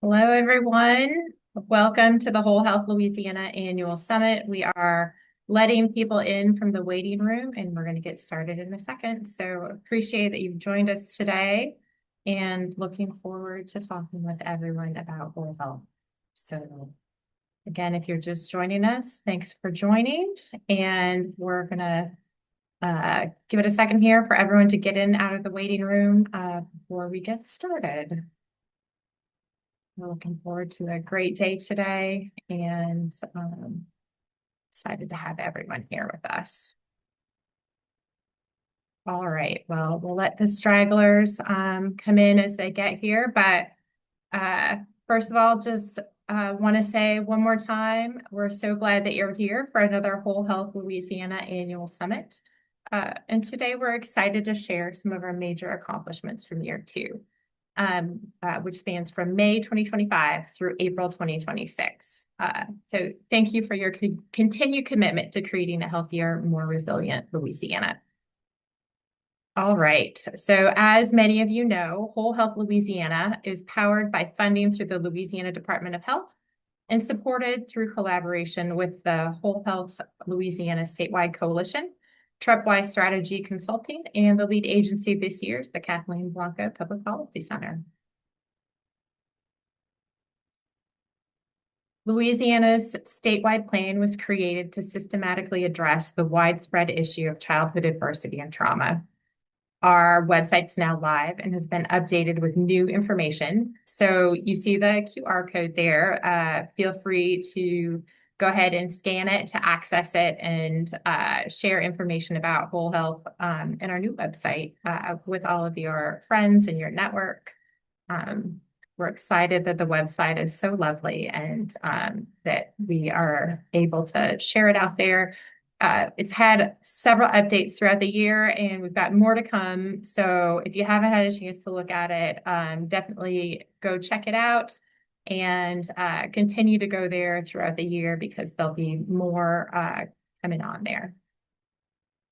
Hello, everyone. Welcome to the Whole Health Louisiana Annual Summit. We are letting people in from the waiting room, and we're going to get started in a second. So appreciate that you've joined us today and looking forward to talking with everyone about whole health. So again, if you're just joining us, thanks for joining. And we're going to give it a second here for everyone to get in out of the waiting room before we get started. We're looking forward to a great day today and excited to have everyone here with us. All right, well, we'll let the stragglers come in as they get here. But first of all, just want to say one more time, we're so glad that you're here for another Whole Health Louisiana Annual Summit. And today we're excited to share some of our major accomplishments from year two. Which spans from May 2025 through April 2026. So thank you for your continued commitment to creating a healthier, more resilient Louisiana. All right, so as many of you know, Whole Health Louisiana is powered by funding through the Louisiana Department of Health and supported through collaboration with the Whole Health Louisiana Statewide Coalition, Trepwise Strategy Consulting, and the lead agency this year is the Kathleen Blanco Public Policy Center. Louisiana's statewide plan was created to systematically address the widespread issue of childhood adversity and trauma. Our website's now live and has been updated with new information. So you see the QR code there. Feel free to go ahead and scan it to access it and share information about whole health in our new website with all of your friends and your network. We're excited that the website is so lovely and that we are able to share it out there. It's had several updates throughout the year, and we've got more to come. So if you haven't had a chance to look at it, definitely go check it out and continue to go there throughout the year because there'll be more coming on there.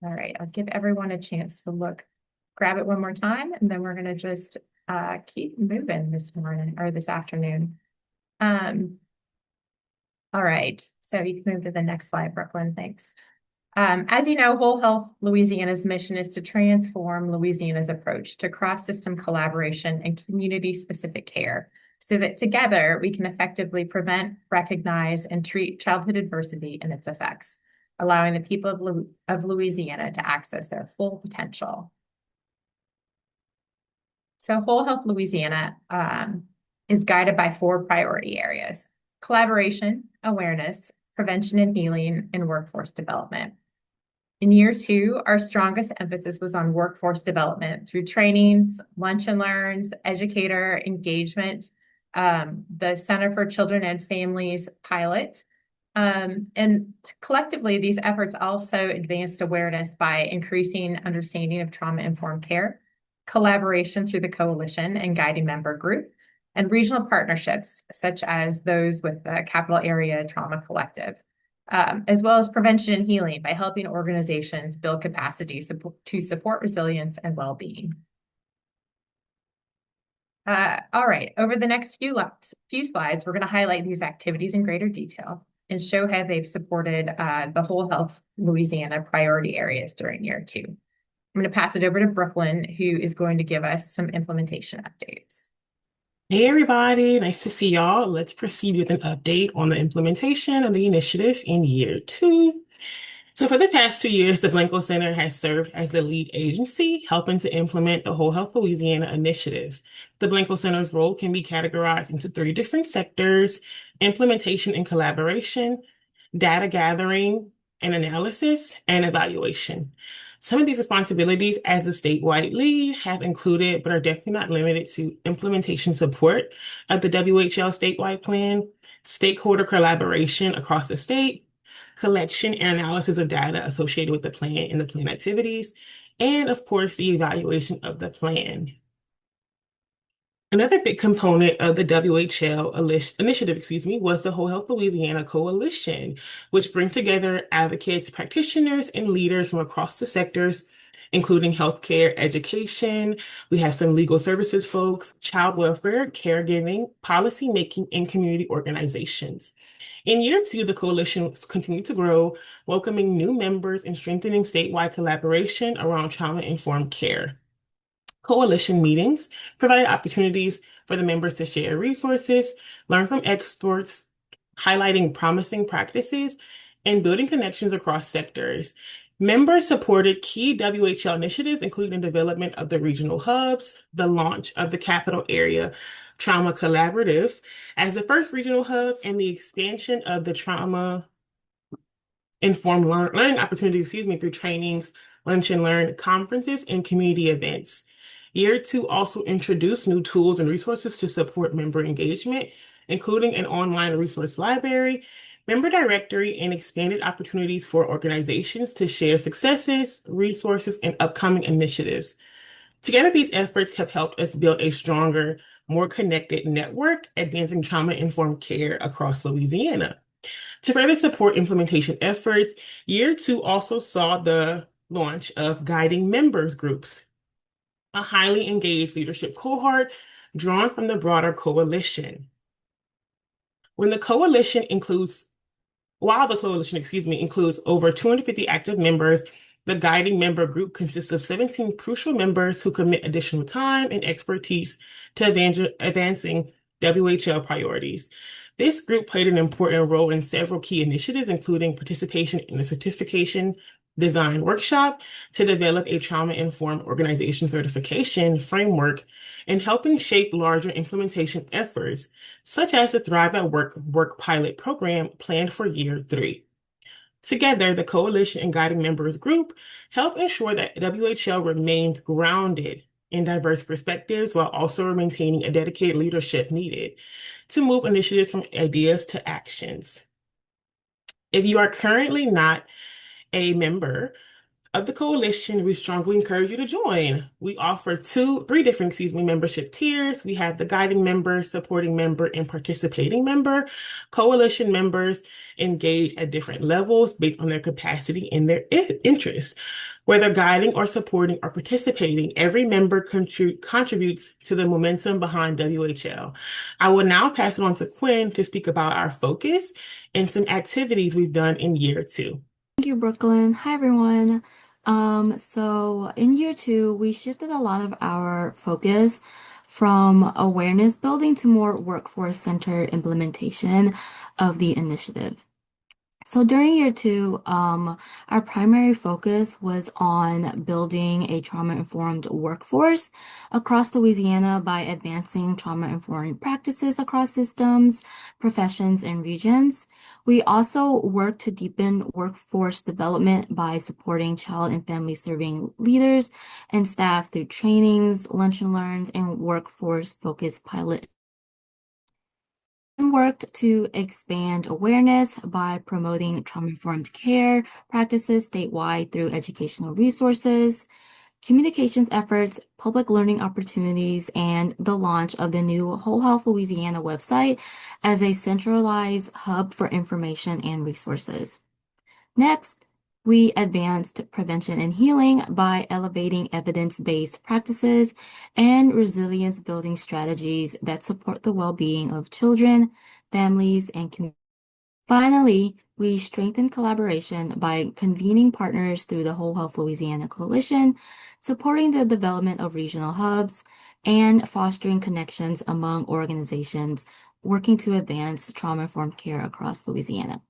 All right, I'll give everyone a chance to grab it one more time, and then we're going to just keep moving this morning or this afternoon. All right, so you can move to the next slide, Brooklyn. Thanks. As you know, Whole Health Louisiana's mission is to transform Louisiana's approach to cross-system collaboration and community-specific care so that together we can effectively prevent, recognize, and treat childhood adversity and its effects, allowing the people of Louisiana to access their full potential. So Whole Health Louisiana is guided by 4 priority areas: collaboration, awareness, prevention and healing, and workforce development. In year 2, our strongest emphasis was on workforce development through trainings, lunch and learns, educator engagement, the Center for Children and Families pilot. And collectively, these efforts also advanced awareness by increasing understanding of trauma-informed care, collaboration through the coalition and guiding member group, and regional partnerships, such as those with the Capital Area Trauma Collective, as well as prevention and healing by helping organizations build capacity to support resilience and well-being. All right, over the next few slides, we're going to highlight these activities in greater detail and show how they've supported the Whole Health Louisiana priority areas during year 2. I'm going to pass it over to Brooklyn, who is going to give us some implementation updates. Hey everybody, nice to see y'all. Let's proceed with an update on the implementation of the initiative in year 2. So for the past 2 years, the Blanco Center has served as the lead agency, helping to implement the Whole Health Louisiana initiative. The Blanco Center's role can be categorized into 3 different sectors: implementation and collaboration, data gathering and analysis, and evaluation. Some of these responsibilities as a statewide lead have included, but are definitely not limited to, implementation support of the WHL statewide plan, stakeholder collaboration across the state, collection and analysis of data associated with the plan and the plan activities, and of course, the evaluation of the plan. Another big component of the WHL initiative, was the Whole Health Louisiana Coalition, which brings together advocates, practitioners, and leaders from across the sectors including healthcare, education. We have some legal services folks, child welfare, caregiving, policy making, and community organizations. In year two, the coalition continued to grow, welcoming new members and strengthening statewide collaboration around trauma-informed care. Coalition meetings provided opportunities for the members to share resources, learn from experts, highlighting promising practices, and building connections across sectors. Members supported key WHL initiatives, including the development of the regional hubs, the launch of the Capital Area Trauma Collaborative as the first regional hub, and the expansion of the trauma informed learning opportunities, through trainings, lunch and learn conferences, and community events. Year two also introduced new tools and resources to support member engagement, including an online resource library, member directory, and expanded opportunities for organizations to share successes, resources, and upcoming initiatives. Together, these efforts have helped us build a stronger, more connected network, advancing trauma-informed care across Louisiana. To further support implementation efforts, year two also saw the launch of guiding members groups, a highly engaged leadership cohort drawn from the broader coalition. When the coalition includes While the coalition, includes over 250 active members, the guiding member group consists of 17 crucial members who commit additional time and expertise to advancing WHL priorities. This group played an important role in several key initiatives, including participation in the certification design workshop to develop a trauma-informed organization certification framework and helping shape larger implementation efforts such as the Thrive at Work pilot program planned for year three. Together, the coalition and guiding members group help ensure that WHL remains grounded in diverse perspectives while also maintaining a dedicated leadership needed to move initiatives from ideas to actions. If you are currently not a member of the coalition, we strongly encourage you to join. We offer three different, membership tiers. We have the guiding member, supporting member, and participating member. Coalition members engage at different levels based on their capacity and their interests. Whether guiding or supporting or participating, every member contributes to the momentum behind WHL. I will now pass it on to Quinn to speak about our focus and some activities we've done in year two. Thank you, Brooklyn. Hi, everyone. So in year two, we shifted a lot of our focus from awareness building to more workforce-centered implementation of the initiative. So during year two, our primary focus was on building a trauma-informed workforce across Louisiana by advancing trauma-informed practices across systems, professions, and regions. We also worked to deepen workforce development by supporting child and family serving leaders and staff through trainings, lunch and learns, and workforce-focused pilot worked to expand awareness by promoting trauma-informed care practices statewide through educational resources, communications efforts, public learning opportunities, and the launch of the new Whole Health Louisiana website as a centralized hub for information and resources. Next, we advanced prevention and healing by elevating evidence-based practices and resilience-building strategies that support the well-being of children, families, and communities. Finally, we strengthened collaboration by convening partners through the Whole Health Louisiana Coalition, supporting the development of regional hubs, and fostering connections among organizations working to advance trauma-informed care across Louisiana.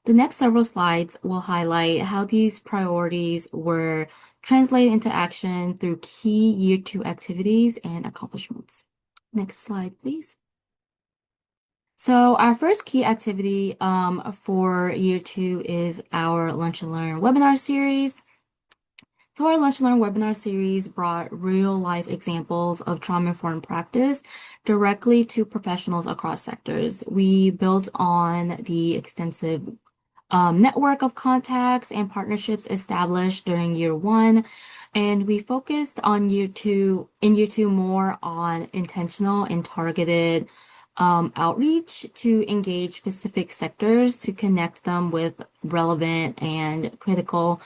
The next several slides will highlight how these priorities were translated into action through key year two activities and accomplishments. Next slide, please. So our first key activity for year two is our Lunch and Learn webinar series. So our Lunch and Learn webinar series brought real-life examples of trauma-informed practice directly to professionals across sectors. We built on the extensive network of contacts and partnerships established during year one, and we focused on year two more on intentional and targeted outreach to engage specific sectors to connect them with relevant and critical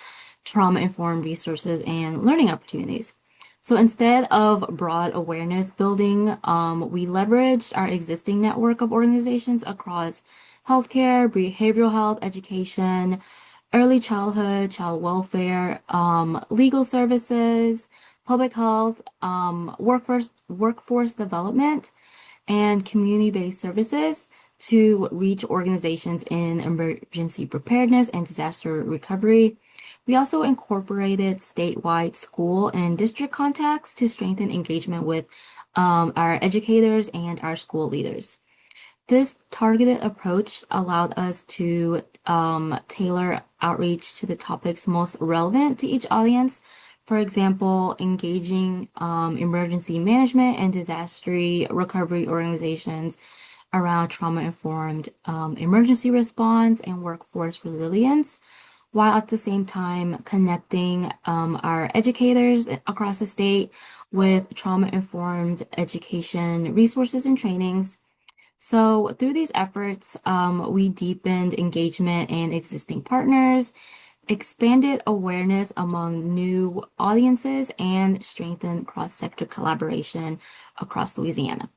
trauma-informed resources and learning opportunities. So instead of broad awareness building, we leveraged our existing network of organizations across healthcare, behavioral health, education, early childhood, child welfare, legal services, public health, workforce development, and community-based services to reach organizations in emergency preparedness and disaster recovery. We also incorporated statewide school and district contacts to strengthen engagement with our educators and our school leaders. This targeted approach allowed us to tailor outreach to the topics most relevant to each audience. For example, engaging emergency management and disaster recovery organizations around trauma-informed emergency response and workforce resilience, while at the same time connecting our educators across the state with trauma-informed education resources and trainings. So through these efforts, we deepened engagement in existing partners, expanded awareness among new audiences, and strengthened cross-sector collaboration across Louisiana.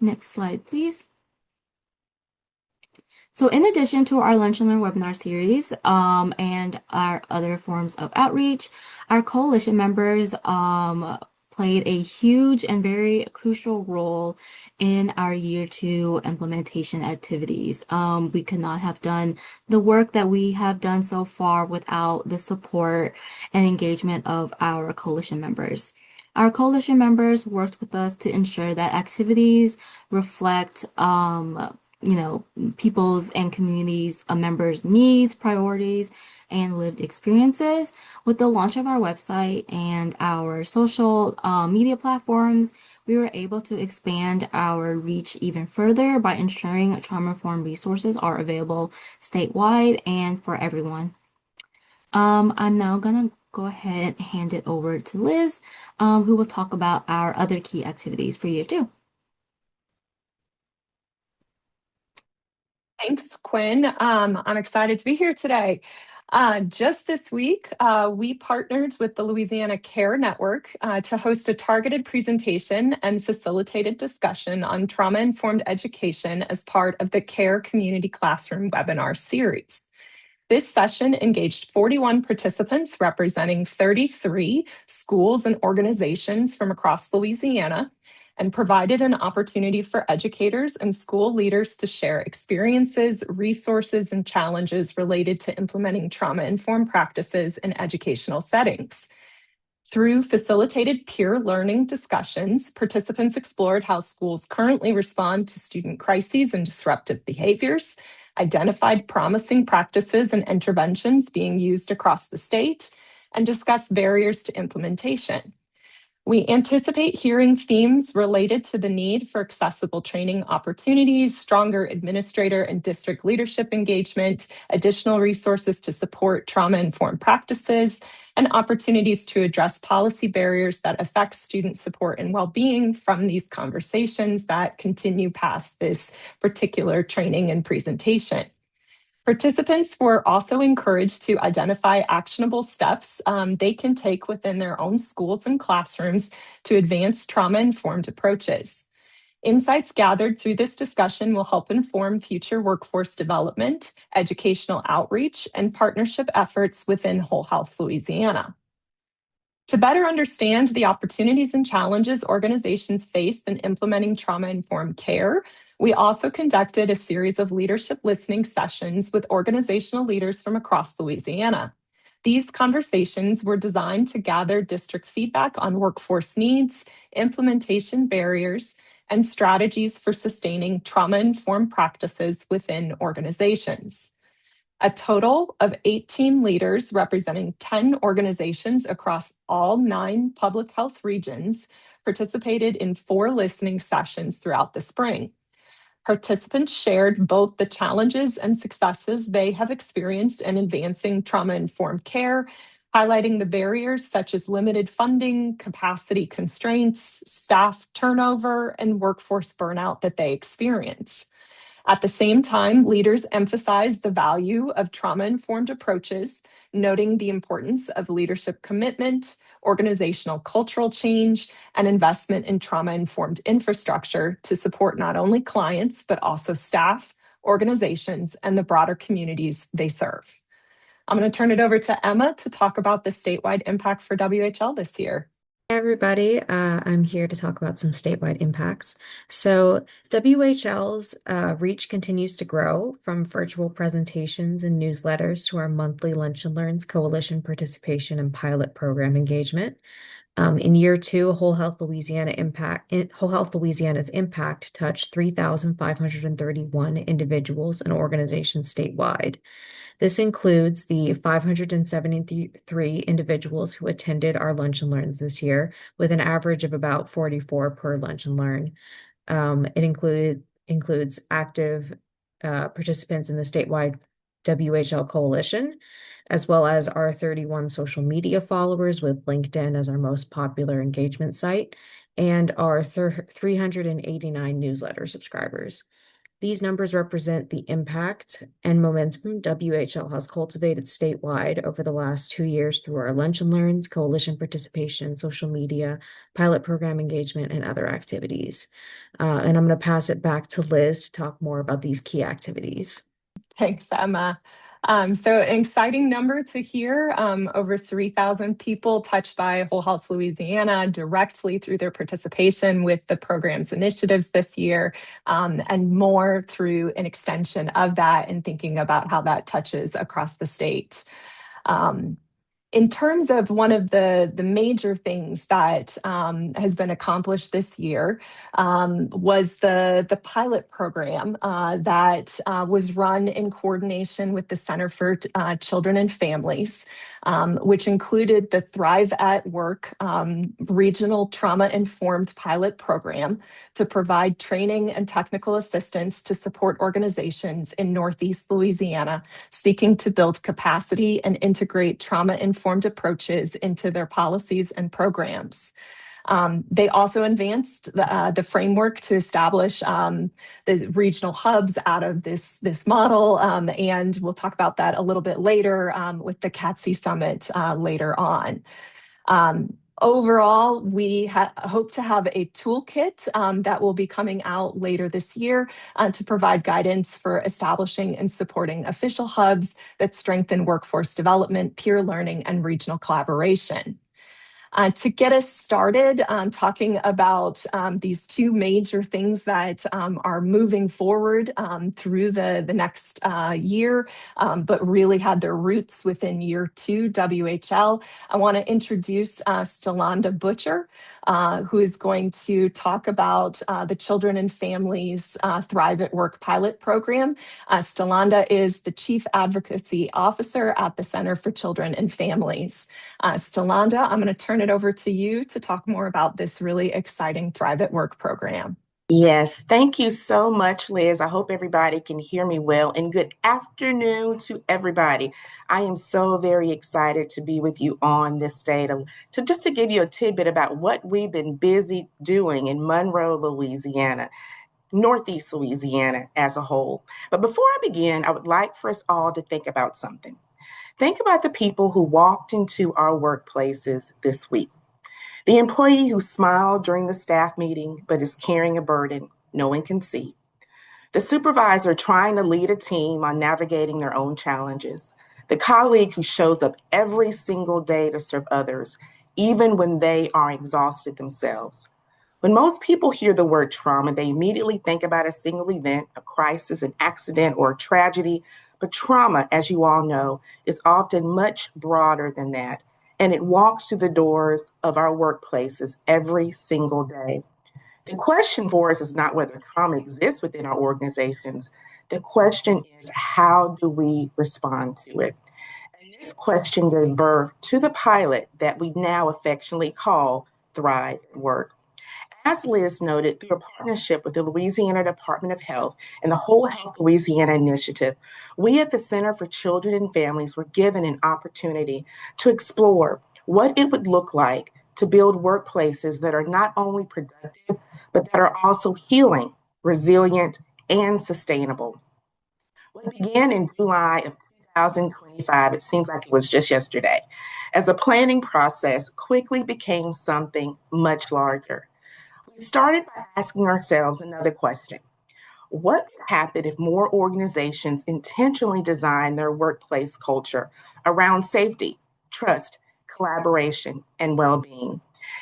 Next slide, please. So in addition to our Lunch and Learn webinar series and our other forms of outreach, our coalition members played a huge and very crucial role in our year 2 implementation activities. We could not have done the work that we have done so far without the support and engagement of our coalition members. Our coalition members worked with us to ensure that activities reflect people's and communities, members' needs, priorities, and lived experiences. With the launch of our website and our social media platforms, we were able to expand our reach even further by ensuring trauma-informed resources are available statewide and for everyone. I'm now gonna go ahead and hand it over to Liz, who will talk about our other key activities for year 2. Thanks, Quinn. I'm excited to be here today. Just this week, we partnered with the Louisiana CARE Network to host a targeted presentation and facilitated discussion on trauma-informed education as part of the CARE Community Classroom webinar series. This session engaged 41 participants representing 33 schools and organizations from across Louisiana, and provided an opportunity for educators and school leaders to share experiences, resources, and challenges related to implementing trauma-informed practices in educational settings. Through facilitated peer learning discussions, participants explored how schools currently respond to student crises and disruptive behaviors, identified promising practices and interventions being used across the state, and discussed barriers to implementation. We anticipate hearing themes related to the need for accessible training opportunities, stronger administrator and district leadership engagement, additional resources to support trauma-informed practices, and opportunities to address policy barriers that affect student support and well-being from these conversations that continue past this particular training and presentation. Participants were also encouraged to identify actionable steps they can take within their own schools and classrooms to advance trauma-informed approaches. Insights gathered through this discussion will help inform future workforce development, educational outreach, and partnership efforts within Whole Health Louisiana. To better understand the opportunities and challenges organizations face in implementing trauma-informed care, we also conducted a series of leadership listening sessions with organizational leaders from across Louisiana. These conversations were designed to gather district feedback on workforce needs, implementation barriers, and strategies for sustaining trauma-informed practices within organizations. A total of 18 leaders representing 10 organizations across all 9 public health regions participated in 4 listening sessions throughout the spring. Participants shared both the challenges and successes they have experienced in advancing trauma-informed care, highlighting the barriers such as limited funding, capacity constraints, staff turnover, and workforce burnout that they experience. At the same time, leaders emphasize the value of trauma-informed approaches, noting the importance of leadership commitment, organizational cultural change, and investment in trauma-informed infrastructure to support not only clients, but also staff, organizations, and the broader communities they serve. I'm going to turn it over to Emma to talk about the statewide impact for WHL this year. Hey everybody, I'm here to talk about some statewide impacts. So WHL's reach continues to grow from virtual presentations and newsletters to our monthly Lunch and Learns coalition participation and pilot program engagement. In year two, Whole Health Louisiana's impact touched 3,531 individuals and organizations statewide. This includes the 573 individuals who attended our Lunch and Learns this year, with an average of about 44 per Lunch and Learn. It includes active participants in the statewide WHL coalition, as well as our 31 social media followers, with LinkedIn as our most popular engagement site, and our 389 newsletter subscribers. These numbers represent the impact and momentum WHL has cultivated statewide over the last 2 years through our Lunch and Learns, coalition participation, social media, pilot program engagement, and other activities. And I'm going to pass it back to Liz to talk more about these key activities. Thanks, Emma. So an exciting number to hear, over 3,000 people touched by Whole Health Louisiana directly through their participation with the program's initiatives this year, and more through an extension of that and thinking about how that touches across the state. In terms of one of the major things that has been accomplished this year was the pilot program that was run in coordination with the Center for Children and Families, which included the Thrive at Work regional trauma-informed pilot program to provide training and technical assistance to support organizations in Northeast Louisiana seeking to build capacity and integrate trauma-informed approaches into their policies and programs. They also advanced the framework to establish the regional hubs out of this model, and we'll talk about that a little bit later with the CATSI Summit later on. Overall, we hope to have a toolkit that will be coming out later this year to provide guidance for establishing and supporting official hubs that strengthen workforce development, peer learning, and regional collaboration. To get us started talking about these two major things that are moving forward through the next year, but really had their roots within year two WHL, I want to introduce Stelanda Butcher, who is going to talk about the Children and Families Thrive at Work pilot program. Stelanda is the Chief Advocacy Officer at the Center for Children and Families. Stelanda, I'm going to turn it over to you to talk more about this really exciting Thrive at Work program. Yes, thank you so much, Liz. I hope everybody can hear me well, and good afternoon to everybody. I am so very excited to be with you on this day to give you a tidbit about what we've been busy doing in Monroe, Louisiana, Northeast Louisiana as a whole. But before I begin, I would like for us all to think about something. Think about the people who walked into our workplaces this week. The employee who smiled during the staff meeting but is carrying a burden no one can see. The supervisor trying to lead a team on navigating their own challenges. The colleague who shows up every single day to serve others, even when they are exhausted themselves. When most people hear the word trauma, they immediately think about a single event, a crisis, an accident, or a tragedy. But trauma, as you all know, is often much broader than that, and it walks through the doors of our workplaces every single day. The question for us is not whether trauma exists within our organizations. The question is, how do we respond to it? And this question gave birth to the pilot that we now affectionately call Thrive at Work. As Liz noted, through a partnership with the Louisiana Department of Health and the Whole Health Louisiana Initiative, we at the Center for Children and Families were given an opportunity to explore what it would look like to build workplaces that are not only productive, but that are also healing, resilient, and sustainable. What began in July of 2025, it seems like it was just yesterday, as a planning process quickly became something much larger. We started by asking ourselves another question. What would happen if more organizations intentionally design their workplace culture around safety, trust, collaboration, and well being?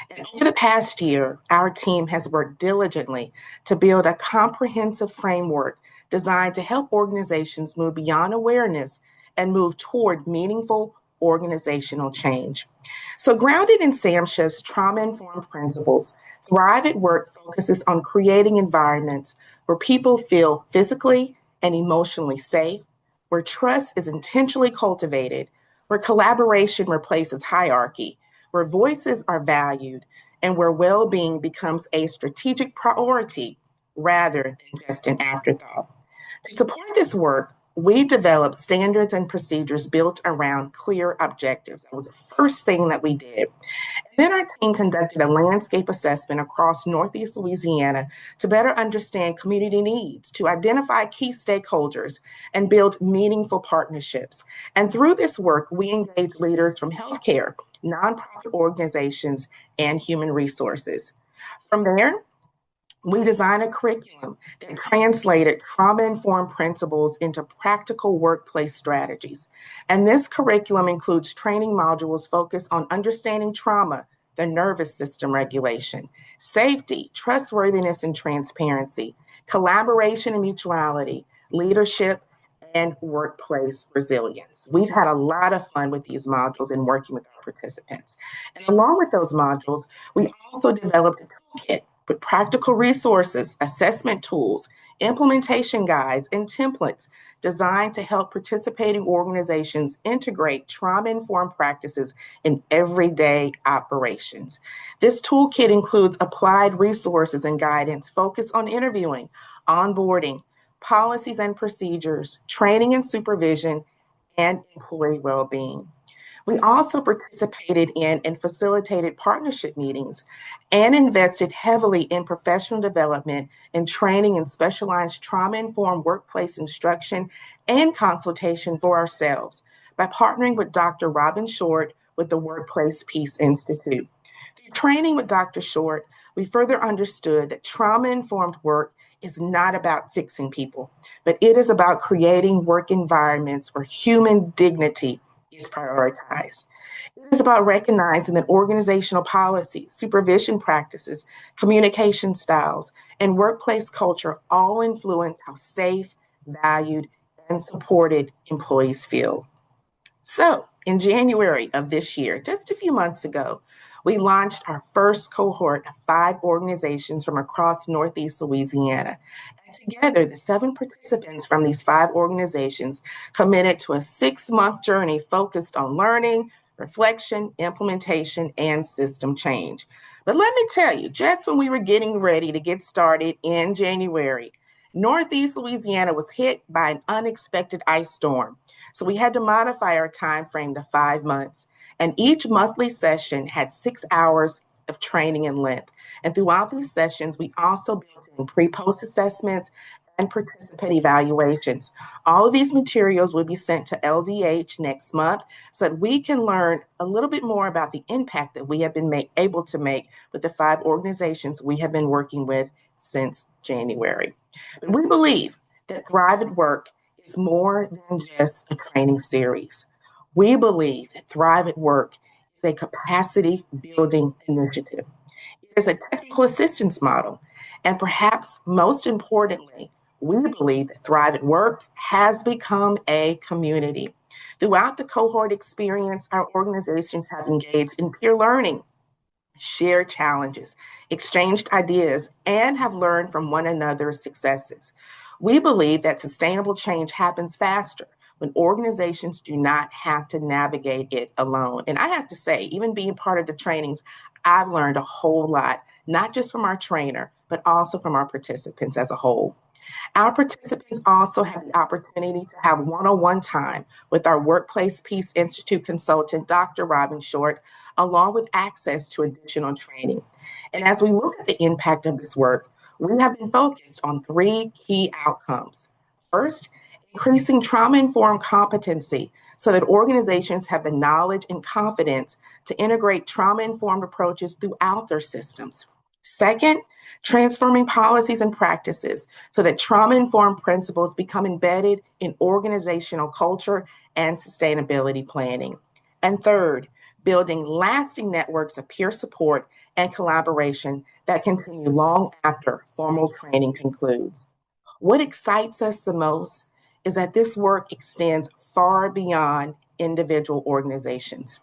And over the past year, our team has worked diligently to build a comprehensive framework designed to help organizations move beyond awareness and move toward meaningful organizational change. So, grounded in Sam Schiff's trauma informed principles, Thrive at Work focuses on creating environments where people feel physically and emotionally safe, where trust is intentionally cultivated, where collaboration replaces hierarchy, where voices are valued, and where well being becomes a strategic priority rather than just an afterthought. To support this work, we developed standards and procedures built around clear objectives. That was the first thing that we did. Then our team conducted a landscape assessment across Northeast Louisiana to better understand community needs, to identify key stakeholders, and build meaningful partnerships. And through this work, we engaged leaders from healthcare, nonprofit organizations, and human resources. From there, we designed a curriculum that translated trauma informed principles into practical workplace strategies. And this curriculum includes training modules focused on understanding trauma, the nervous system regulation, safety, trustworthiness and transparency, collaboration and mutuality, leadership, and workplace resilience. We've had a lot of fun with these modules and working with our participants. And along with those modules, we also developed a toolkit with practical resources, assessment tools, implementation guides, and templates designed to help participating organizations integrate trauma-informed practices in everyday operations. This toolkit includes applied resources and guidance focused on interviewing, onboarding, policies and procedures, training and supervision, and employee well-being. We also participated in and facilitated partnership meetings and invested heavily in professional development and training in specialized trauma informed workplace instruction and consultation for ourselves by partnering with Dr. Robin Short with the Workplace Peace Institute. Through training with Dr. Short, we further understood that trauma informed work is not about fixing people, but it is about creating work environments where human dignity is prioritized. It is about recognizing that organizational policies, supervision practices, communication styles, and workplace culture all influence how safe, valued, and supported employees feel. So, in January of this year, just a few months ago, we launched our first cohort of 5 organizations from across Northeast Louisiana. And together, the 7 participants from these 5 organizations committed to a 6-month journey focused on learning, reflection, implementation, and system change. But let me tell you, just when we were getting ready to get started in January, Northeast Louisiana was hit by an unexpected ice storm. So we had to modify our time frame to 5 months. And each monthly session had 6 hours of training in length. And throughout these sessions, we also built in pre-post assessments and participant evaluations. All of these materials will be sent to LDH next month so that we can learn a little bit more about the impact that we have been able to make with the 5 organizations we have been working with since January. But we believe that Thrive at Work is more than just a training series. We believe that Thrive at Work is a capacity building initiative. It is a technical assistance model. And perhaps most importantly, we believe that Thrive at Work has become a community. Throughout the cohort experience, our organizations have engaged in peer learning, shared challenges, exchanged ideas, and have learned from one another's successes. We believe that sustainable change happens faster when organizations do not have to navigate it alone. And I have to say, even being part of the trainings, I've learned a whole lot, not just from our trainer, but also from our participants as a whole. Our participants also have the opportunity to have one-on-one time with our Workplace Peace Institute consultant, Dr. Robin Short, along with access to additional training. And as we look at the impact of this work, We have been focused on three key outcomes. First, increasing trauma-informed competency so that organizations have the knowledge and confidence to integrate trauma-informed approaches throughout their systems. Second, transforming policies and practices so that trauma-informed principles become embedded in organizational culture and sustainability planning. And third, building lasting networks of peer support and collaboration that continue long after formal training concludes. What excites us the most is that this work extends far beyond individual organizations.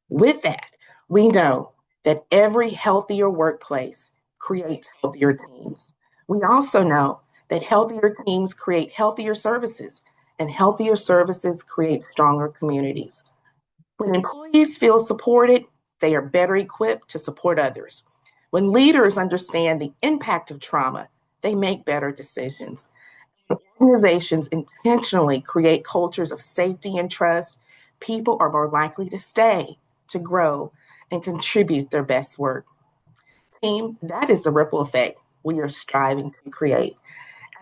With that, we know that every healthier workplace creates healthier teams. We also know that healthier teams create healthier services, and healthier services create stronger communities. When employees feel supported, they are better equipped to support others. When leaders understand the impact of trauma, they make better decisions. Organizations intentionally create cultures of safety and trust. People are more likely to stay, to grow, and contribute their best work. Team, that is the ripple effect we are striving to create.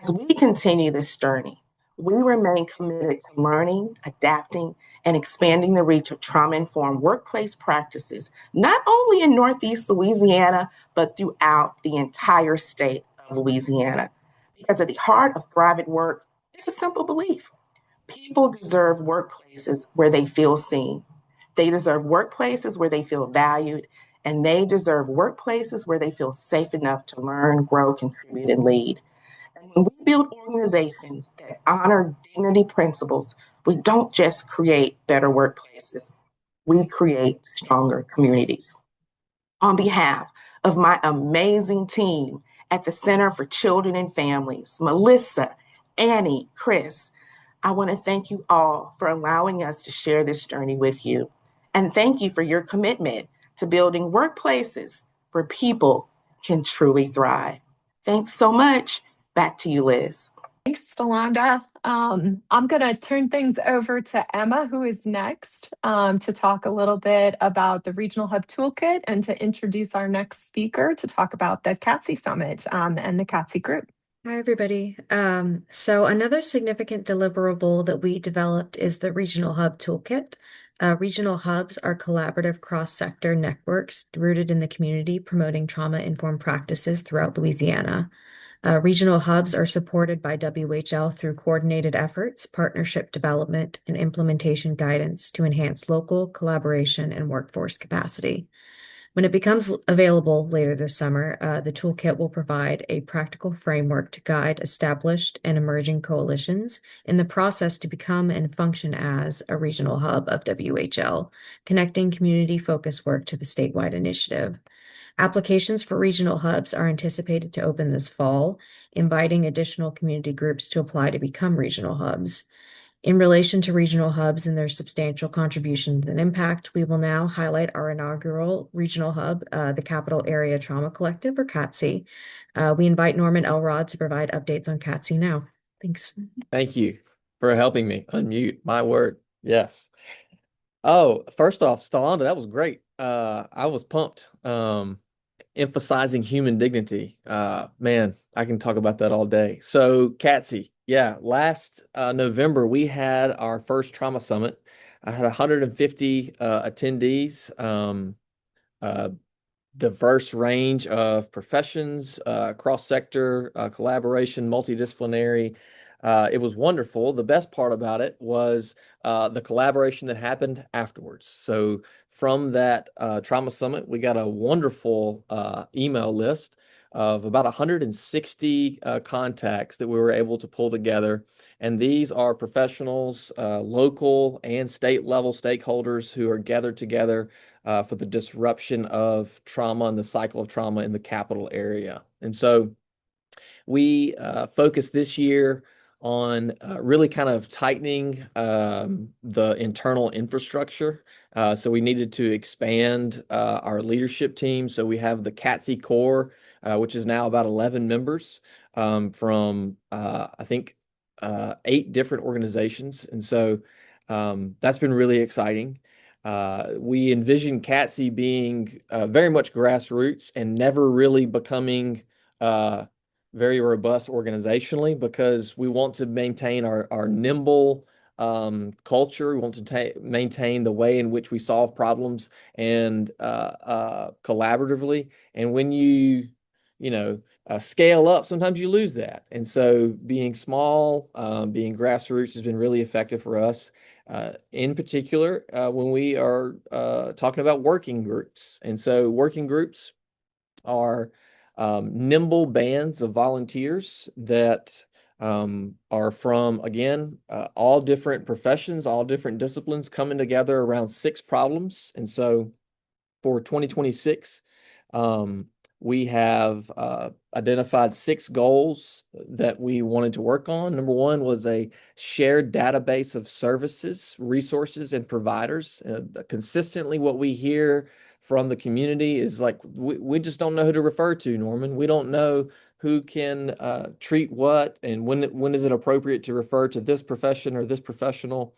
As we continue this journey, we remain committed to learning, adapting, and expanding the reach of trauma-informed workplace practices, not only in Northeast Louisiana, but throughout the entire state of Louisiana. Because at the heart of Thrive at Work is a simple belief. People deserve workplaces where they feel seen. They deserve workplaces where they feel valued, and they deserve workplaces where they feel safe enough to learn, grow, contribute, and lead. And when we build organizations that honor dignity principles, we don't just create better workplaces, we create stronger communities. On behalf of my amazing team at the Center for Children and Families, Melissa, Annie, Chris, I want to thank you all for allowing us to share this journey with you. And thank you for your commitment to building workplaces where people can truly thrive. Thanks so much. Back to you, Liz. Thanks, Stalonda. I'm going to turn things over to Emma, who is next, to talk a little bit about the Regional Hub Toolkit and to introduce our next speaker to talk about the CATSI Summit and the CATSI Group. Hi, everybody. So another significant deliverable that we developed is the Regional Hub Toolkit. Regional hubs are collaborative cross-sector networks rooted in the community, promoting trauma-informed practices throughout Louisiana. Regional hubs are supported by WHL through coordinated efforts, partnership development, and implementation guidance to enhance local collaboration and workforce capacity. When it becomes available later this summer, the toolkit will provide a practical framework to guide established and emerging coalitions in the process to become and function as a regional hub of WHL, connecting community-focused work to the statewide initiative. Applications for regional hubs are anticipated to open this fall, inviting additional community groups to apply to become regional hubs. In relation to regional hubs and their substantial contributions and impact, we will now highlight our inaugural regional hub, the Capital Area Trauma Collective, or CATSI. We invite Norman Elrod to provide updates on CATSI now. Thanks. Thank you for helping me unmute my word. Yes. Oh, first off, Stalanda, that was great. I was pumped. Emphasizing human dignity. Man, I can talk about that all day. So, CATSI, yeah, last November we had our first trauma summit. I had 150 attendees, diverse range of professions, cross-sector collaboration, multidisciplinary. It was wonderful. The best part about it was the collaboration that happened afterwards. So from that trauma summit, we got a wonderful email list of about 160 contacts that we were able to pull together. And these are professionals, local and state level stakeholders who are gathered together for the disruption of trauma and the cycle of trauma in the capital area. And so we focused this year on really kind of tightening the internal infrastructure. So we needed to expand our leadership team. So we have the CATSI Core, which is now about 11 members from, I think, 8 different organizations. And so that's been really exciting. We envision CATSI being very much grassroots and never really becoming very robust organizationally because we want to maintain our nimble culture. We want to maintain the way in which we solve problems and collaboratively. And when you know, scale up, sometimes you lose that. And so being small, being grassroots has been really effective for us. In particular, when we are talking about working groups. And so working groups are nimble bands of volunteers that are from, again, all different professions, all different disciplines coming together around 6 problems. And so for 2026, um, we have identified 6 goals that we wanted to work on. Number one was a shared database of services, resources, and providers. Consistently, what we hear from the community is like, we just don't know who to refer to, Norman. We don't know who can treat what, and when is it appropriate to refer to this profession or this professional.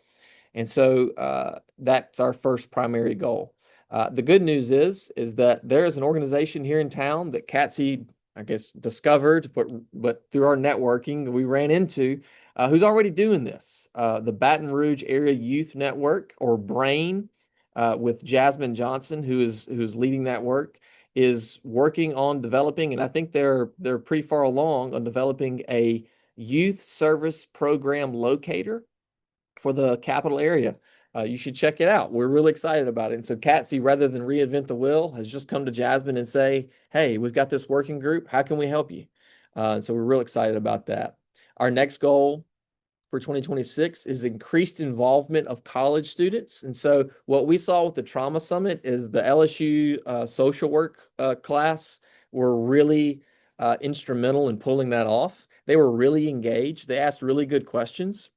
And so that's our first primary goal. The good news is that there is an organization here in town that CATSE, I guess, discovered, but through our networking we ran into, who's already doing this. The Baton Rouge Area Youth Network, or BRAIN, with Jasmine Johnson, who's leading that work, is working on developing, and I think they're pretty far along on developing a youth service program locator for the capital area. You should check it out. We're really excited about it. And so CATSE, rather than reinvent the wheel, has just come to Jasmine and say, hey, we've got this working group. How can we help you? And so we're real excited about that. Our next goal for 2026 is increased involvement of college students. And so what we saw with the Trauma Summit is the LSU social work class were really instrumental in pulling that off. They were really engaged. They asked really good questions.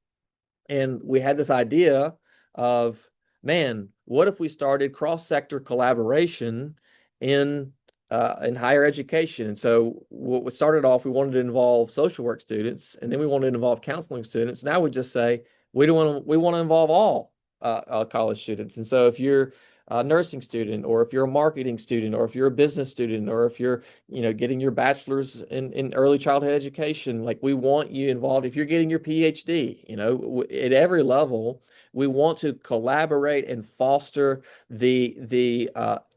And we had this idea of, man, what if we started cross-sector collaboration in higher education? And so what we started off, we wanted to involve social work students, and then we wanted to involve counseling students. Now we just say we want to involve all college students. And so if you're a nursing student, or if you're a marketing student, or if you're a business student, or if you're getting your bachelor's in early childhood education, like, we want you involved. If you're getting your PhD, at every level, we want to collaborate and foster the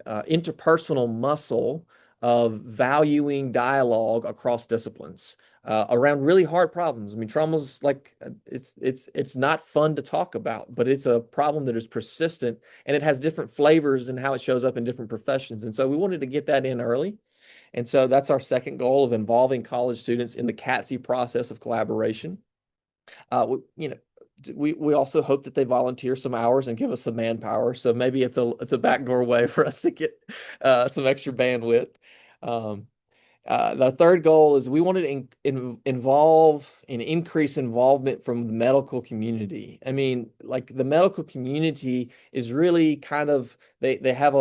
interpersonal muscle of valuing dialogue across disciplines around really hard problems. I mean, trauma's like, it's not fun to talk about, but it's a problem that is persistent, and it has different flavors and how it shows up in different professions. And so we wanted to get that in early. And so that's our second goal, of involving college students in the CATSE process of collaboration. We also hope that they volunteer some hours and give us some manpower. So maybe it's a backdoor way for us to get some extra bandwidth. The third goal is we wanted to involve and increase involvement from the medical community. I mean, like, the medical community is really kind of, they have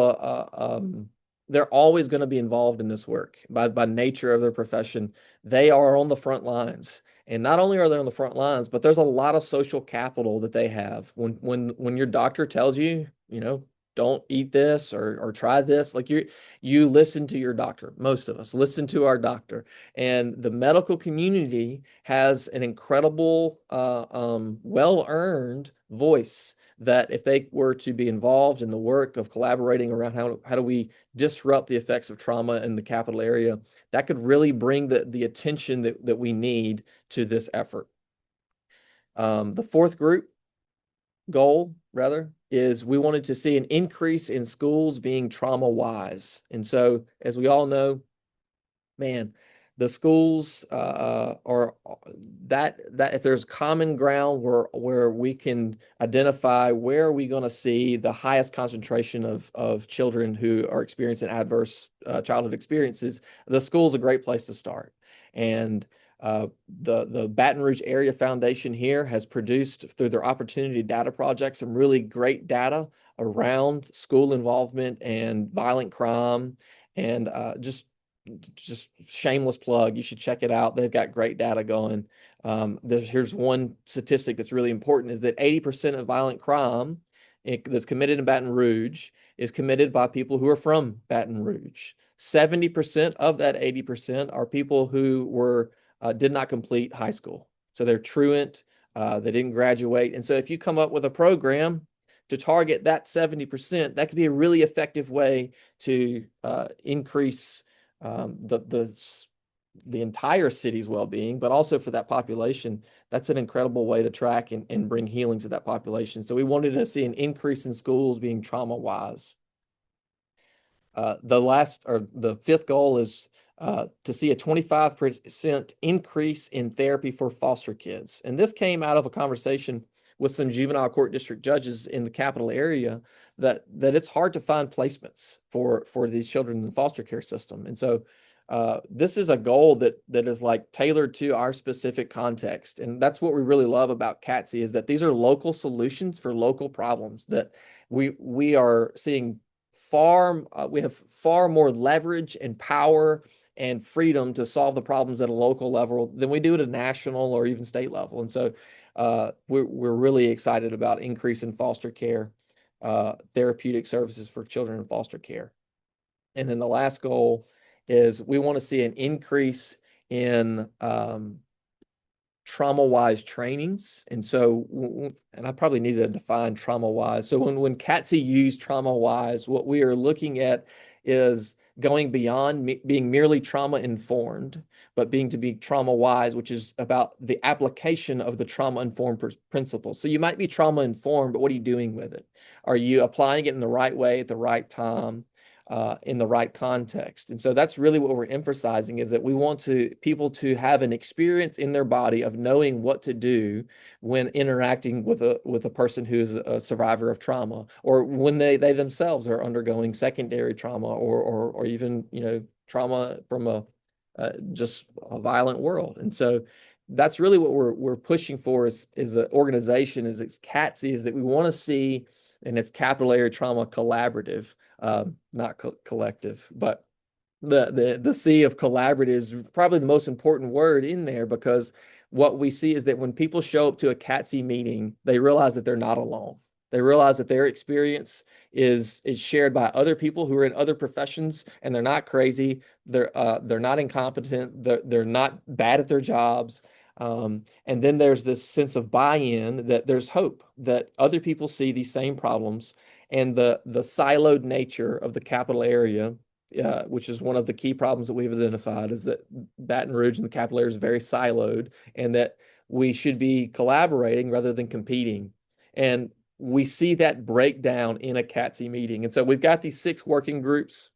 they're always going to be involved in this work by nature of their profession. They are on the front lines. And not only are they on the front lines, but there's a lot of social capital that they have. When your doctor tells you, don't eat this or try this, like, you listen to your doctor. Most of us listen to our doctor. And the medical community has an incredible, well-earned voice, that if they were to be involved in the work of collaborating around how do we disrupt the effects of trauma in the capital area, that could really bring the attention that we need to this effort. The fourth goal, rather, is we wanted to see an increase in schools being trauma wise. And so, as we all know, man, the schools are that if there's common ground where we can identify where are we going to see the highest concentration of children who are experiencing adverse childhood experiences, the school's a great place to start. And the Baton Rouge Area Foundation here has produced, through their Opportunity Data Project, some really great data around school involvement and violent crime. And just shameless plug, you should check it out. They've got great data going. Here's one statistic that's really important, is that 80% of violent crime that's committed in Baton Rouge is committed by people who are from Baton Rouge. 70% of that 80% are people who did not complete high school. So they're truant, they didn't graduate. And so if you come up with a program to target that 70%, that could be a really effective way to increase the entire city's well-being, but also for that population. That's an incredible way to track and bring healing to that population. So we wanted to see an increase in schools being trauma-wise. The fifth goal is to see a 25% increase in therapy for foster kids. And this came out of a conversation with some juvenile court district judges in the capital area that it's hard to find placements for these children in the foster care system. And so this is a goal that is like tailored to our specific context. And that's what we really love about CATSI, is that these are local solutions for local problems that we are seeing we have far more leverage and power and freedom to solve the problems at a local level than we do at a national or even state level. And so we're really excited about increase in foster care, therapeutic services for children in foster care. And then the last goal is we want to see an increase in trauma-wise trainings. And so, and I probably need to define trauma-wise. So when CATSI use trauma-wise, what we are looking at is going beyond being merely trauma-informed, but being to be trauma-wise, which is about the application of the trauma-informed principles. So you might be trauma-informed, but what are you doing with it? Are you applying it in the right way at the right time? In the right context. And so that's really what we're emphasizing, is that we want people to have an experience in their body of knowing what to do when interacting with a person who is a survivor of trauma, or when they themselves are undergoing secondary trauma, or even trauma from just a violent world. And so that's really what we're pushing for is an organization, is it's CATSI, is that we want to see, and it's capillary trauma collaborative, not collective, but the C of collaborative is probably the most important word in there, because what we see is that when people show up to a CATSI meeting, they realize that they're not alone. They realize that their experience is shared by other people who are in other professions, and they're not crazy. They're not incompetent. They're not bad at their jobs. And then there's this sense of buy-in, that there's hope, that other people see these same problems, and the siloed nature of the capital area, which is one of the key problems that we've identified, is that Baton Rouge and the capital area is very siloed, and that we should be collaborating rather than competing. And we see that breakdown in a CATSI meeting. And so we've got these 6 working groups.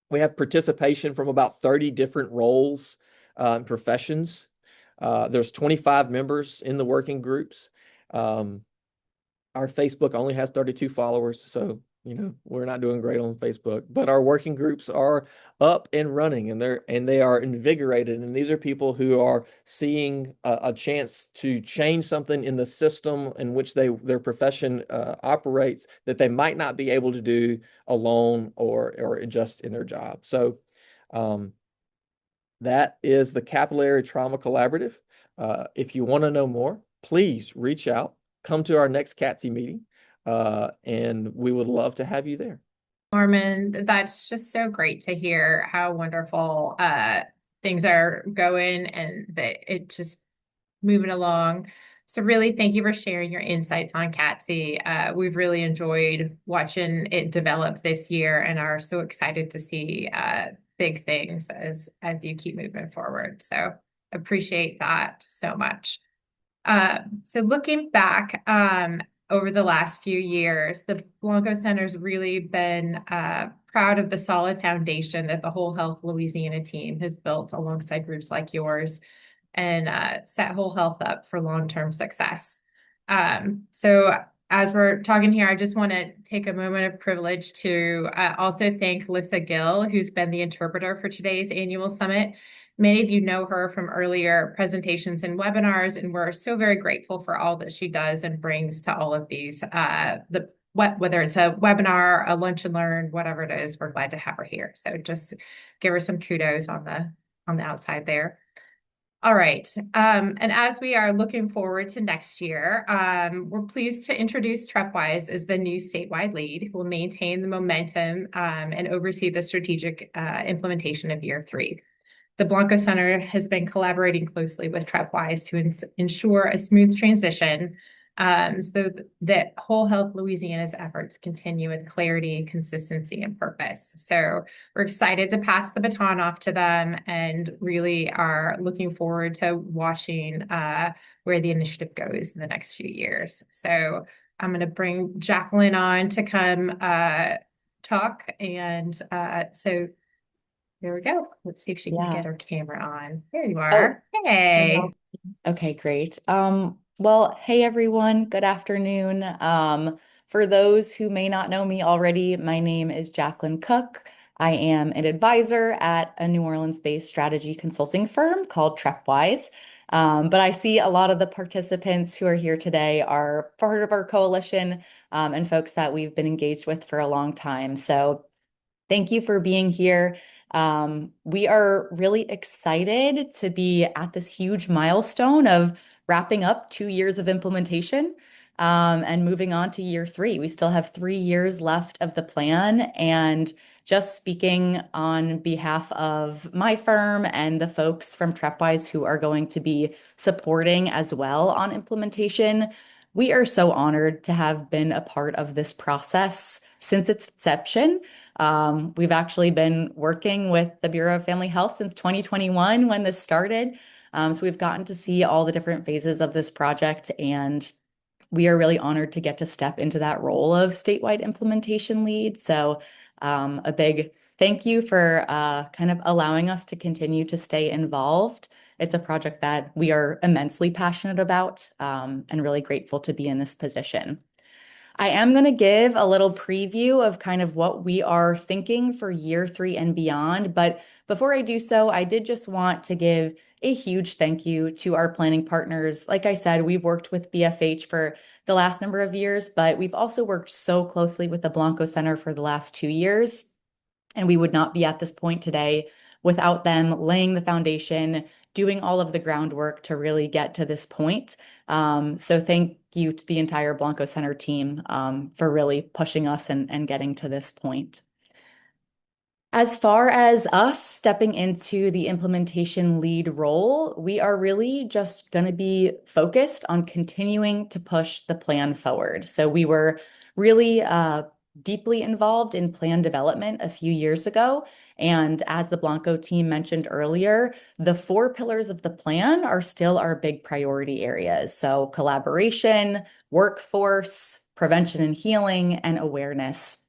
We have participation from about 30 different roles and professions. There's 25 members in the working groups. Our Facebook only has 32 followers, so we're not doing great on Facebook, but our working groups are up and running, and they are invigorated. And these are people who are seeing a chance to change something in the system in which their profession operates, that they might not be able to do alone or just in their job. So that is the Capillary Trauma Collaborative. If you want to know more, please reach out. Come to our next CATSI meeting, and we would love to have you there. Norman, that's just so great to hear how wonderful things are going, and that it just moving along. So really, thank you for sharing your insights on CATSI. We've really enjoyed watching it develop this year, and are so excited to see big things as you keep moving forward. So appreciate that so much. So looking back over the last few years, the Blanco Center's really been proud of the solid foundation that the Whole Health Louisiana team has built alongside groups like yours, and set Whole Health up for long-term success. So as we're talking here, I just want to take a moment of privilege to also thank Lissa Gill, who's been the interpreter for today's annual summit. Many of you know her from earlier presentations and webinars, and we're so very grateful for all that she does and brings to all of these, whether it's a webinar, a lunch and learn, whatever it is, we're glad to have her here. So just give her some kudos on the outside there. All right. And as we are looking forward to next year, we're pleased to introduce TrepWise as the new statewide lead who will maintain the momentum and oversee the strategic implementation of year 3. The Blanco Center has been collaborating closely with TrepWise to ensure a smooth transition so that Whole Health Louisiana's efforts continue with clarity, consistency, and purpose. So we're excited to pass the baton off to them and really are looking forward to watching where the initiative goes in the next few years. So I'm going to bring Jacqueline on to come talk. And so there we go. Let's see if she can get her camera on. There you are. Hey. Okay, great. Well, hey everyone, good afternoon. For those who may not know me already, my name is Jacqueline Cook. I am an advisor at a New Orleans-based strategy consulting firm called TrepWise. But I see a lot of the participants who are here today are part of our coalition and folks that we've been engaged with for a long time. So thank you for being here. We are really excited to be at this huge milestone of wrapping up 2 years of implementation and moving on to year 3. We still have 3 years left of the plan. And just speaking on behalf of my firm and the folks from TrepWise who are going to be supporting as well on implementation, we are so honored to have been a part of this process since its inception. We've actually been working with the Bureau of Family Health since 2021 when this started. So we've gotten to see all the different phases of this project, and we are really honored to get to step into that role of statewide implementation lead. So a big thank you for kind of allowing us to continue to stay involved. It's a project that we are immensely passionate about and really grateful to be in this position. I am going to give a little preview of kind of what we are thinking for year 3 and beyond. But before I do so, I did just want to give a huge thank you to our planning partners. Like I said, we've worked with BFH for the last number of years, but we've also worked so closely with the Blanco Center for the last 2 years. And we would not be at this point today without them laying the foundation, doing all of the groundwork to really get to this point. So thank you to the entire Blanco Center team for really pushing us and getting to this point. As far as us stepping into the implementation lead role, we are really just going to be focused on continuing to push the plan forward. So we were really deeply involved in plan development a few years ago. And as the Blanco team mentioned earlier, the 4 pillars of the plan are still our big priority areas. So collaboration, workforce, prevention and healing, and awareness.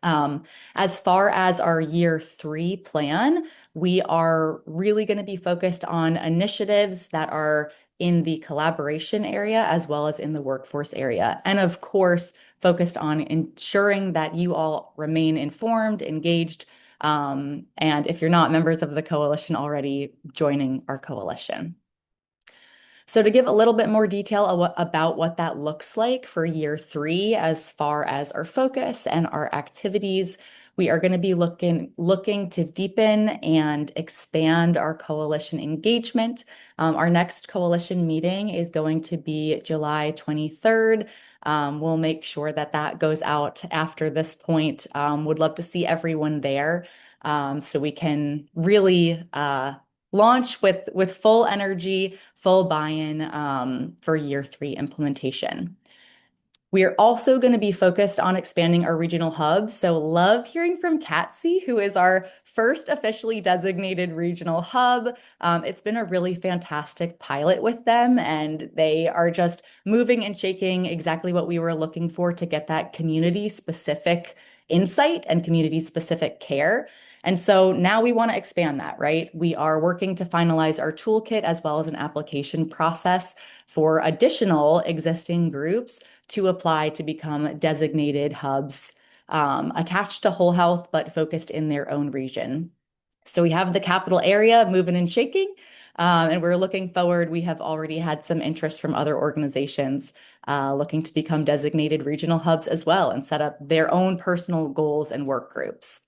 As far as our year 3 plan, we are really going to be focused on initiatives that are in the collaboration area as well as in the workforce area. And of course, focused on ensuring that you all remain informed, engaged, and if you're not members of the coalition already, joining our coalition. So to give a little bit more detail about what that looks like for year 3, as far as our focus and our activities, we are going to be looking to deepen and expand our coalition engagement. Our next coalition meeting is going to be July 23rd. We'll make sure that that goes out after this point. Would love to see everyone there so we can really launch with full energy, full buy-in for year 3 implementation. We are also going to be focused on expanding our regional hubs. So love hearing from Catsy, who is our first officially designated regional hub. It's been a really fantastic pilot with them, and they are just moving and shaking exactly what we were looking for to get that community-specific insight and community-specific care. And so now we want to expand that, right? We are working to finalize our toolkit as well as an application process for additional existing groups to apply to become designated hubs attached to Whole Health, but focused in their own region. So we have the capital area moving and shaking, and we're looking forward. We have already had some interest from other organizations looking to become designated regional hubs as well and set up their own personal goals and work groups.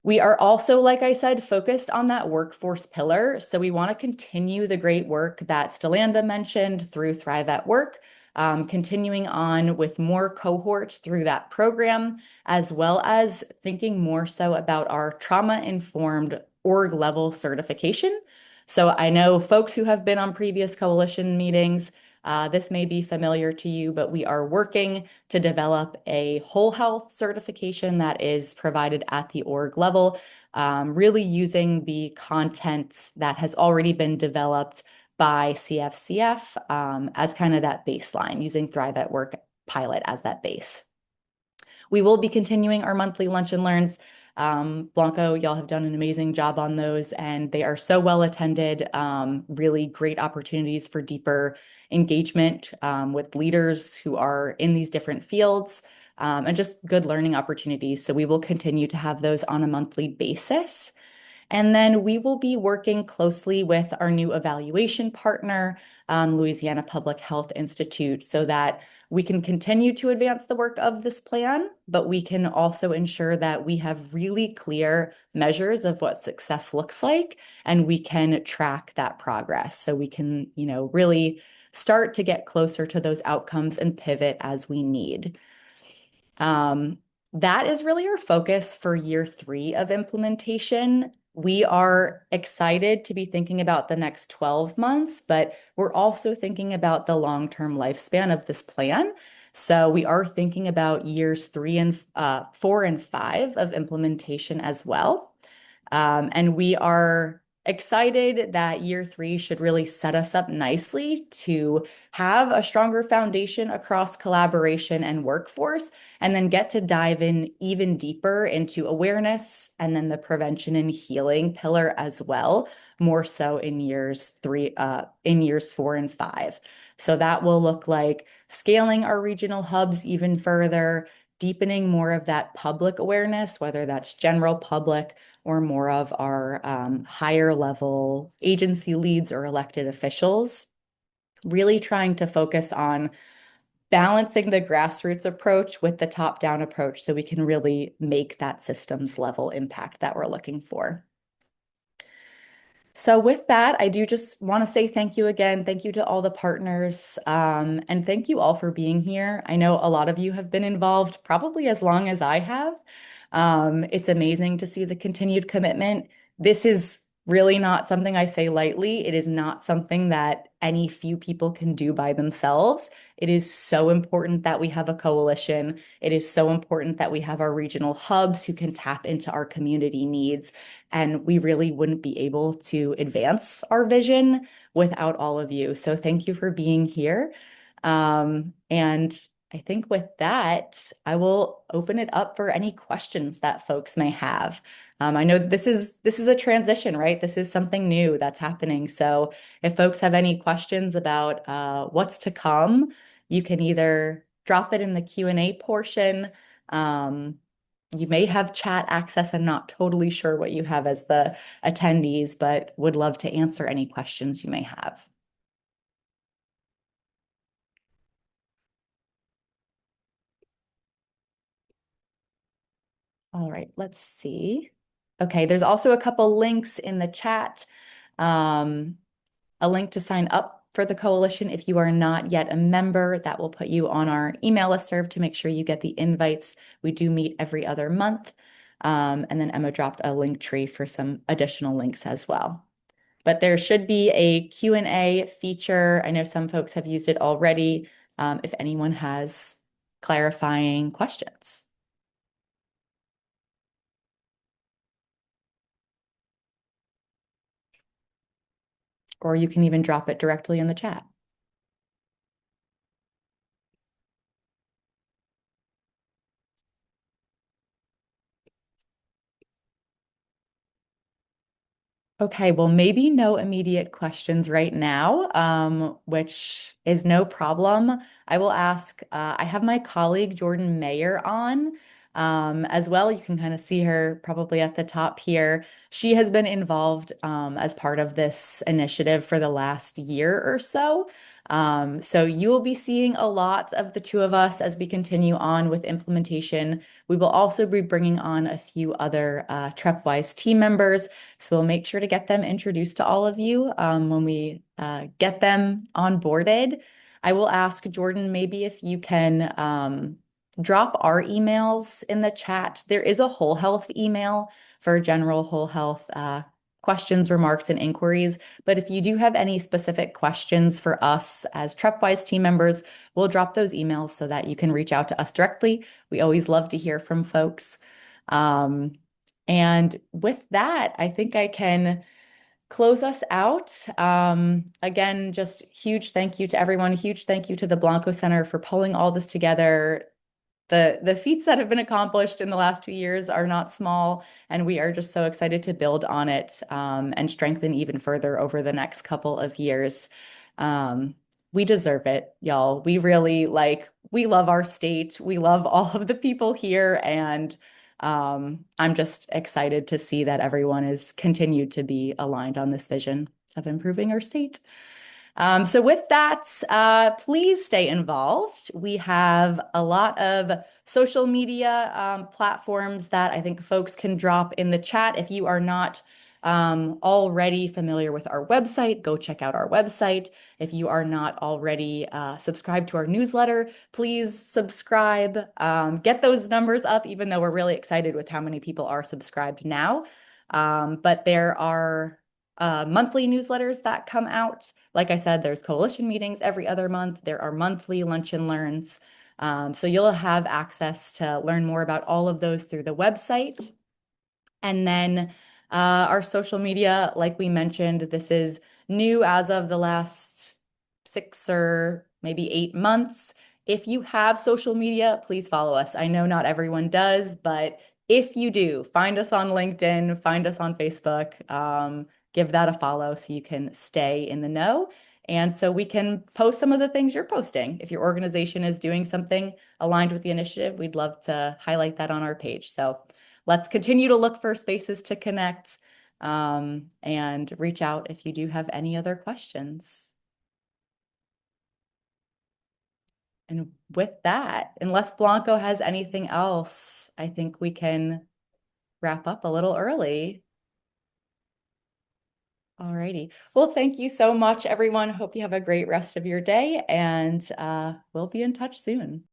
We are also, like I said, focused on that workforce pillar. So we want to continue the great work that Stelanda mentioned through Thrive at Work, continuing on with more cohorts through that program, as well as thinking more so about our trauma-informed org level certification. So I know folks who have been on previous coalition meetings, this may be familiar to you, but we are working to develop a whole health certification that is provided at the org level, really using the content that has already been developed by CFCF as kind of that baseline, using Thrive at Work pilot as that base. We will be continuing our monthly lunch and learns. Blanco, y'all have done an amazing job on those, and they are so well attended. Really great opportunities for deeper engagement with leaders who are in these different fields, and just good learning opportunities. So we will continue to have those on a monthly basis. And then we will be working closely with our new evaluation partner, Louisiana Public Health Institute, so that we can continue to advance the work of this plan, but we can also ensure that we have really clear measures of what success looks like, and we can track that progress. So we can, really start to get closer to those outcomes and pivot as we need. That is really our focus for year 3 of implementation. We are excited to be thinking about the next 12 months, but we're also thinking about the long-term lifespan of this plan. So we are thinking about years 4 and 5 of implementation as well. And we are excited that year 3 should really set us up nicely to have a stronger foundation across collaboration and workforce, and then get to dive in even deeper into awareness and then the prevention and healing pillar as well, more so in years 4 and 5. So that will look like scaling our regional hubs even further, deepening more of that public awareness, whether that's general public or more of our higher level agency leads or elected officials, really trying to focus on balancing the grassroots approach with the top-down approach so we can really make that systems level impact that we're looking for. So with that, I do just want to say thank you again. Thank you to all the partners, and thank you all for being here. I know a lot of you have been involved probably as long as I have. It's amazing to see the continued commitment. This is really not something I say lightly. It is not something that any few people can do by themselves. It is so important that we have a coalition. It is so important that we have our regional hubs who can tap into our community needs. And we really wouldn't be able to advance our vision without all of you. So thank you for being here. And I think with that, I will open it up for any questions that folks may have. I know this is a transition, right? This is something new that's happening. So if folks have any questions about what's to come, you can either drop it in the Q&A portion. You may have chat access. I'm not totally sure what you have as the attendees, but would love to answer any questions you may have. All right, let's see. Okay, there's also a couple links in the chat. A link to sign up for the coalition if you are not yet a member. That will put you on our email listserv to make sure you get the invites. We do meet every other month. And then Emma dropped a link tree for some additional links as well. But there should be a Q&A feature. I know some folks have used it already, if anyone has clarifying questions. Or you can even drop it directly in the chat. Okay, well, maybe no immediate questions right now, which is no problem. I will ask, I have my colleague Jordan Mayer on as well. You can kind of see her probably at the top here. She has been involved as part of this initiative for the last year or so. So you will be seeing a lot of the two of us as we continue on with implementation. We will also be bringing on a few other TrepWise team members. So we'll make sure to get them introduced to all of you when we get them onboarded. I will ask Jordan, maybe if you can drop our emails in the chat. There is a whole health email for general whole health questions, remarks, and inquiries. But if you do have any specific questions for us as TrepWise team members, we'll drop those emails so that you can reach out to us directly. We always love to hear from folks. And with that, I think I can close us out. Again, just huge thank you to everyone. Huge thank you to the Blanco Center for pulling all this together. The feats that have been accomplished in the last 2 years are not small, and we are just so excited to build on it and strengthen even further over the next couple of years. We deserve it, y'all. We really we love our state. We love all of the people here, and I'm just excited to see that everyone is continued to be aligned on this vision of improving our state. So with that, please stay involved. We have a lot of social media platforms that I think folks can drop in the chat. If you are not already familiar with our website, go check out our website. If you are not already subscribed to our newsletter, please subscribe. Get those numbers up, even though we're really excited with how many people are subscribed now. But there are monthly newsletters that come out. Like I said, there's coalition meetings every other month. There are monthly lunch and learns. So you'll have access to learn more about all of those through the website. And then our social media, like we mentioned, this is new as of the last 6 or maybe 8 months. If you have social media, please follow us. I know not everyone does, but if you do, find us on LinkedIn, find us on Facebook, give that a follow so you can stay in the know. And so we can post some of the things you're posting. If your organization is doing something aligned with the initiative, we'd love to highlight that on our page. So let's continue to look for spaces to connect and reach out if you do have any other questions. And with that, unless Blanco has anything else, I think we can wrap up a little early. Alrighty. Well, thank you so much, everyone. Hope you have a great rest of your day, and we'll be in touch soon.